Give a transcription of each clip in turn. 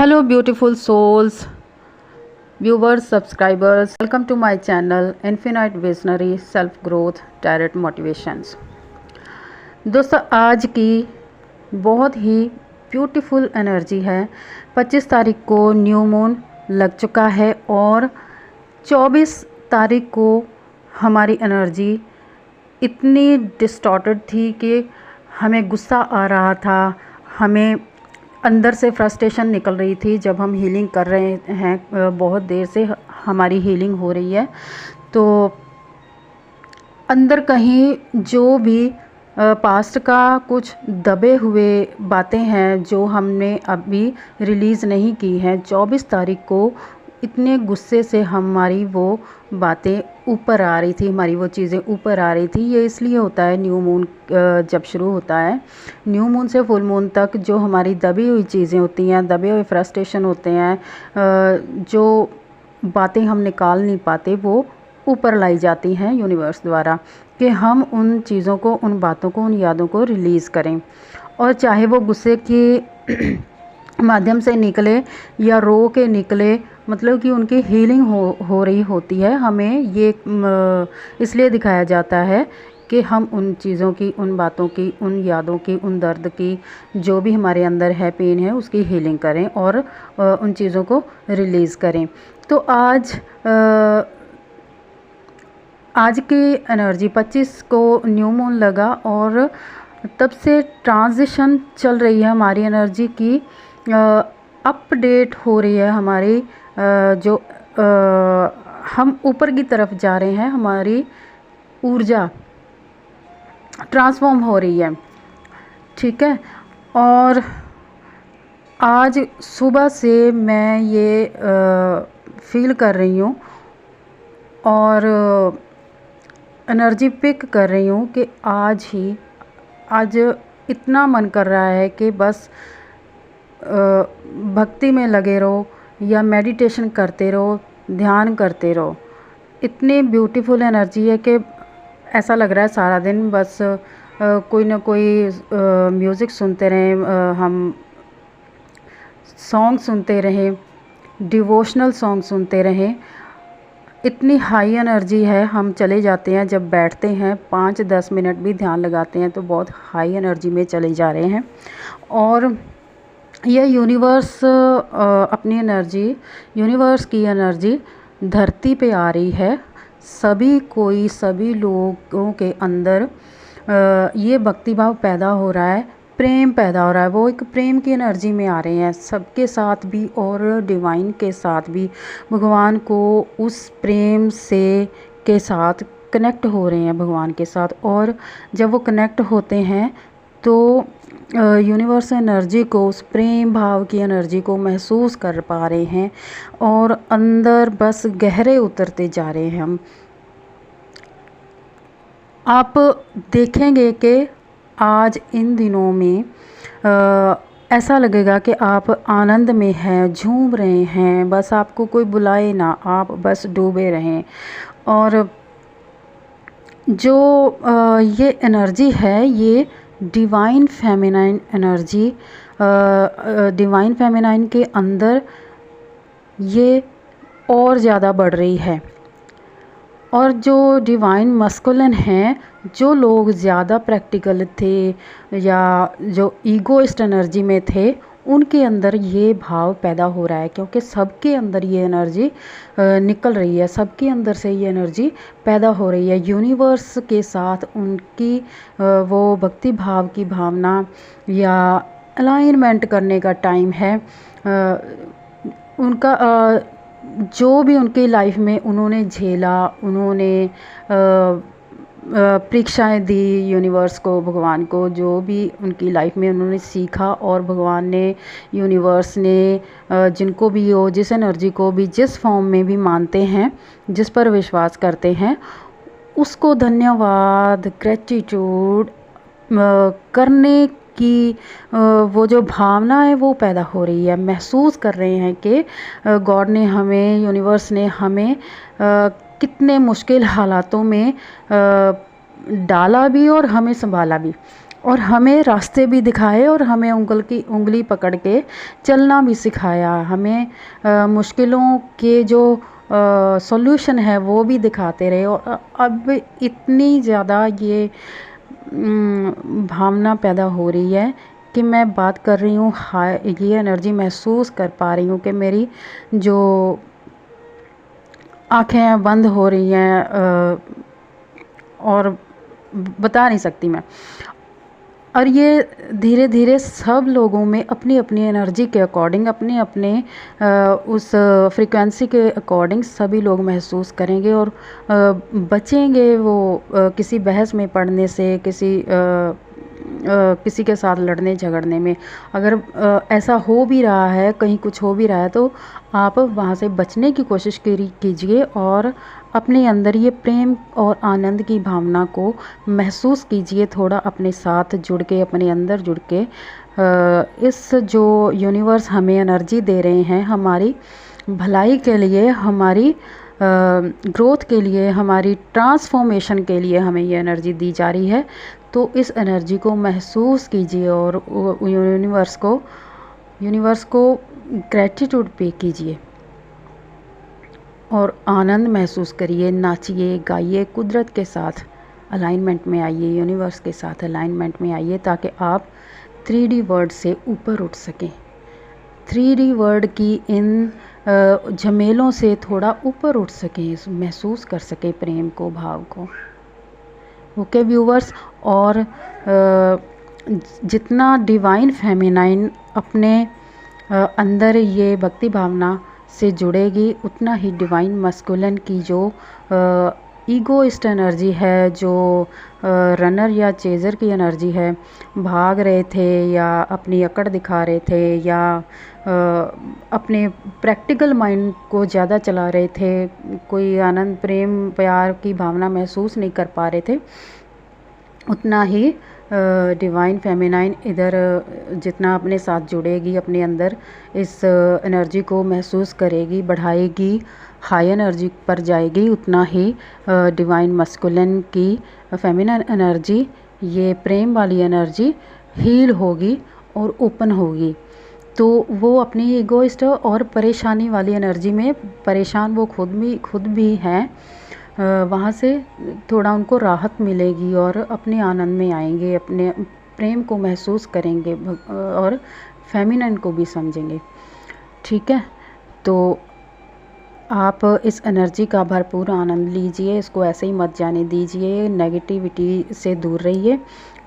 Hello, beautiful souls, viewers, subscribers. Welcome to my channel Infinite Visionary Self Growth Direct Motivations. दोस्तों, आज की बहुत ही beautiful energy है। 25 तारीख को न्यू मून लग चुका है और 24 तारीख को हमारी एनर्जी इतनी डिस्टॉर्टेड थी कि हमें गुस्सा आ रहा था, हमें अंदर से फ्रस्ट्रेशन निकल रही थी। जब हम हीलिंग कर रहे हैं, बहुत देर से हमारी हीलिंग हो रही है, तो अंदर कहीं जो भी पास्ट का कुछ दबे हुए बातें हैं जो हमने अभी रिलीज़ नहीं की हैं, 24 तारीख को इतने गुस्से से हमारी वो बातें ऊपर आ रही थी, हमारी वो चीज़ें ऊपर आ रही थी। ये इसलिए होता है, न्यू मून जब शुरू होता है, न्यू मून से फुल मून तक जो हमारी दबी हुई चीज़ें होती हैं, दबे हुए फ्रस्ट्रेशन होते हैं, जो बातें हम निकाल नहीं पाते, वो ऊपर लाई जाती हैं यूनिवर्स द्वारा कि हम उन चीज़ों को, उन बातों को, उन यादों को रिलीज़ करें। और चाहे वो गुस्से के माध्यम से निकले या रो के निकले, मतलब कि उनकी हीलिंग हो रही होती है। हमें ये इसलिए दिखाया जाता है कि हम उन चीज़ों की, उन बातों की, उन यादों की, उन दर्द की, जो भी हमारे अंदर है, पेन है, उसकी हीलिंग करें और उन चीज़ों को रिलीज़ करें। तो आज की एनर्जी 25 को न्यू मून लगा और तब से ट्रांजिशन चल रही है हमारी एनर्जी की, अपडेट हो रही है हमारी, जो हम ऊपर की तरफ जा रहे हैं, हमारी ऊर्जा ट्रांसफॉर्म हो रही है। ठीक है। और आज सुबह से मैं ये फील कर रही हूँ और एनर्जी पिक कर रही हूँ कि आज इतना मन कर रहा है कि बस भक्ति में लगे रहो या मेडिटेशन करते रहो, ध्यान करते रहो। इतनी ब्यूटीफुल एनर्जी है कि ऐसा लग रहा है सारा दिन बस कोई ना कोई म्यूज़िक सुनते रहें, हम सॉन्ग सुनते रहें, डिवोशनल सॉन्ग सुनते रहें। इतनी हाई एनर्जी है, हम चले जाते हैं, जब बैठते हैं 5-10 मिनट भी ध्यान लगाते हैं तो बहुत हाई एनर्जी में चले जा रहे हैं। और यह यूनिवर्स अपनी एनर्जी, यूनिवर्स की एनर्जी धरती पे आ रही है। सभी लोगों के अंदर ये भक्ति भाव पैदा हो रहा है, प्रेम पैदा हो रहा है। वो एक प्रेम की एनर्जी में आ रहे हैं, सबके साथ भी और डिवाइन के साथ भी। भगवान को उस प्रेम से के साथ कनेक्ट हो रहे हैं, भगवान के साथ। और जब वो कनेक्ट होते हैं तो यूनिवर्स एनर्जी को, उस प्रेम भाव की एनर्जी को महसूस कर पा रहे हैं और अंदर बस गहरे उतरते जा रहे हैं हम। आप देखेंगे कि आज इन दिनों में ऐसा लगेगा कि आप आनंद में हैं, झूम रहे हैं, बस आपको कोई बुलाए ना, आप बस डूबे रहें। और जो ये एनर्जी है, ये divine feminine energy, divine feminine के अंदर ये और ज़्यादा बढ़ रही है। और जो डिवाइन मस्कुलिन हैं, जो लोग ज़्यादा प्रैक्टिकल थे या जो ईगोइस्ट एनर्जी में थे, उनके अंदर ये भाव पैदा हो रहा है, क्योंकि सबके अंदर ये एनर्जी निकल रही है, सबके अंदर से ये एनर्जी पैदा हो रही है। यूनिवर्स के साथ उनकी वो भक्ति भाव की भावना या अलाइनमेंट करने का टाइम है। उनका जो भी उनकी लाइफ में उन्होंने झेला, उन्होंने परीक्षाएं दी यूनिवर्स को, भगवान को, जो भी उनकी लाइफ में उन्होंने सीखा, और भगवान ने, यूनिवर्स ने, जिनको भी हो, जिस एनर्जी को भी, जिस फॉर्म में भी मानते हैं, जिस पर विश्वास करते हैं, उसको धन्यवाद, ग्रेटिट्यूड करने की वो जो भावना है वो पैदा हो रही है। महसूस कर रहे हैं कि गॉड ने हमें, यूनिवर्स ने हमें कितने मुश्किल हालातों में डाला भी और हमें संभाला भी। और हमें रास्ते भी दिखाए और हमें उंगली पकड़ के चलना भी सिखाया। हमें मुश्किलों के जो सॉल्यूशन है वो भी दिखाते रहे। और अब इतनी ज़्यादा ये भावना पैदा हो रही है कि मैं बात कर रही हूँ, ये एनर्जी महसूस कर पा रही हूँ कि मेरी जो आँखें बंद हो रही हैं और बता नहीं सकती मैं। और ये धीरे धीरे सब लोगों में अपनी अपनी एनर्जी के अकॉर्डिंग, अपने अपने उस फ्रीक्वेंसी के अकॉर्डिंग सभी लोग महसूस करेंगे और बचेंगे वो किसी बहस में पड़ने से, किसी के साथ लड़ने झगड़ने में। अगर ऐसा हो भी रहा है, कहीं कुछ हो भी रहा है, तो आप वहाँ से बचने की कोशिश कीजिए और अपने अंदर ये प्रेम और आनंद की भावना को महसूस कीजिए। थोड़ा अपने साथ जुड़ के, अपने अंदर जुड़ के इस जो यूनिवर्स हमें एनर्जी दे रहे हैं, हमारी भलाई के लिए, हमारी ग्रोथ के लिए, हमारी ट्रांसफॉर्मेशन के लिए हमें ये एनर्जी दी जा रही है। तो इस एनर्जी को महसूस कीजिए और यूनिवर्स को ग्रैटिट्यूड पे कीजिए और आनंद महसूस करिए। नाचिए, गाइए, कुदरत के साथ अलाइनमेंट में आइए, यूनिवर्स के साथ अलाइनमेंट में आइए, ताकि आप 3D वर्ल्ड से ऊपर उठ सकें। 3D वर्ल्ड की इन झमेलों से थोड़ा ऊपर उठ सकें, महसूस कर सकें प्रेम को, भाव को। ओके व्यूवर्स, और जितना डिवाइन फेमिनाइन अपने अंदर ये भक्ति भावना से जुड़ेगी, उतना ही डिवाइन मस्कुलिन की जो ईगोइस्ट एनर्जी है, जो रनर या चेज़र की एनर्जी है, भाग रहे थे या अपनी अकड़ दिखा रहे थे या अपने प्रैक्टिकल माइंड को ज़्यादा चला रहे थे, कोई आनंद, प्रेम, प्यार की भावना महसूस नहीं कर पा रहे थे, उतना ही डिवाइन फेमिनाइन इधर जितना अपने साथ जुड़ेगी, अपने अंदर इस एनर्जी को महसूस करेगी, बढ़ाएगी, हाई एनर्जी पर जाएगी, उतना ही डिवाइन मस्कुलिन की फेमिनाइन एनर्जी, ये प्रेम वाली एनर्जी हील होगी और ओपन होगी। तो वो अपनी ईगोइस्ट और परेशानी वाली एनर्जी में परेशान वो खुद भी हैं, वहाँ से थोड़ा उनको राहत मिलेगी और अपने आनंद में आएंगे, अपने प्रेम को महसूस करेंगे और फेमिनाइन को भी समझेंगे। ठीक है, तो आप इस एनर्जी का भरपूर आनंद लीजिए, इसको ऐसे ही मत जाने दीजिए, नेगेटिविटी से दूर रहिए।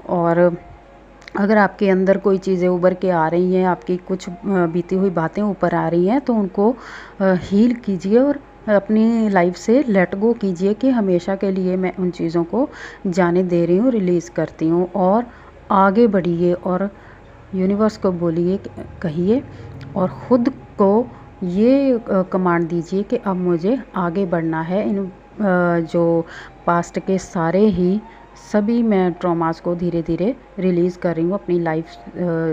और अगर आपके अंदर कोई चीज़ें उभर के आ रही हैं, आपकी कुछ बीती हुई बातें ऊपर आ रही हैं, तो उनको हील कीजिए और अपनी लाइफ से लेट गो कीजिए कि हमेशा के लिए मैं उन चीज़ों को जाने दे रही हूँ, रिलीज़ करती हूँ, और आगे बढ़िए और यूनिवर्स को बोलिए, कहिए और ख़ुद को ये कमांड दीजिए कि अब मुझे आगे बढ़ना है। इन जो पास्ट के सारे ही सभी मैं ट्रॉमास को धीरे धीरे रिलीज़ कर रही हूँ, अपनी लाइफ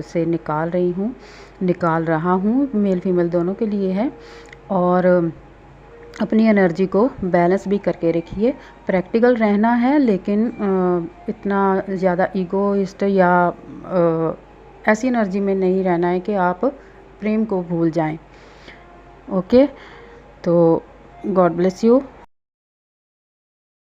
से निकाल रहा हूँ, मेल फीमेल दोनों के लिए है। और अपनी एनर्जी को बैलेंस भी करके रखिए। प्रैक्टिकल रहना है, लेकिन इतना ज़्यादा ईगोइस्ट या ऐसी एनर्जी में नहीं रहना है कि आप प्रेम को भूल जाएं। ओके, तो गॉड ब्लेस यू।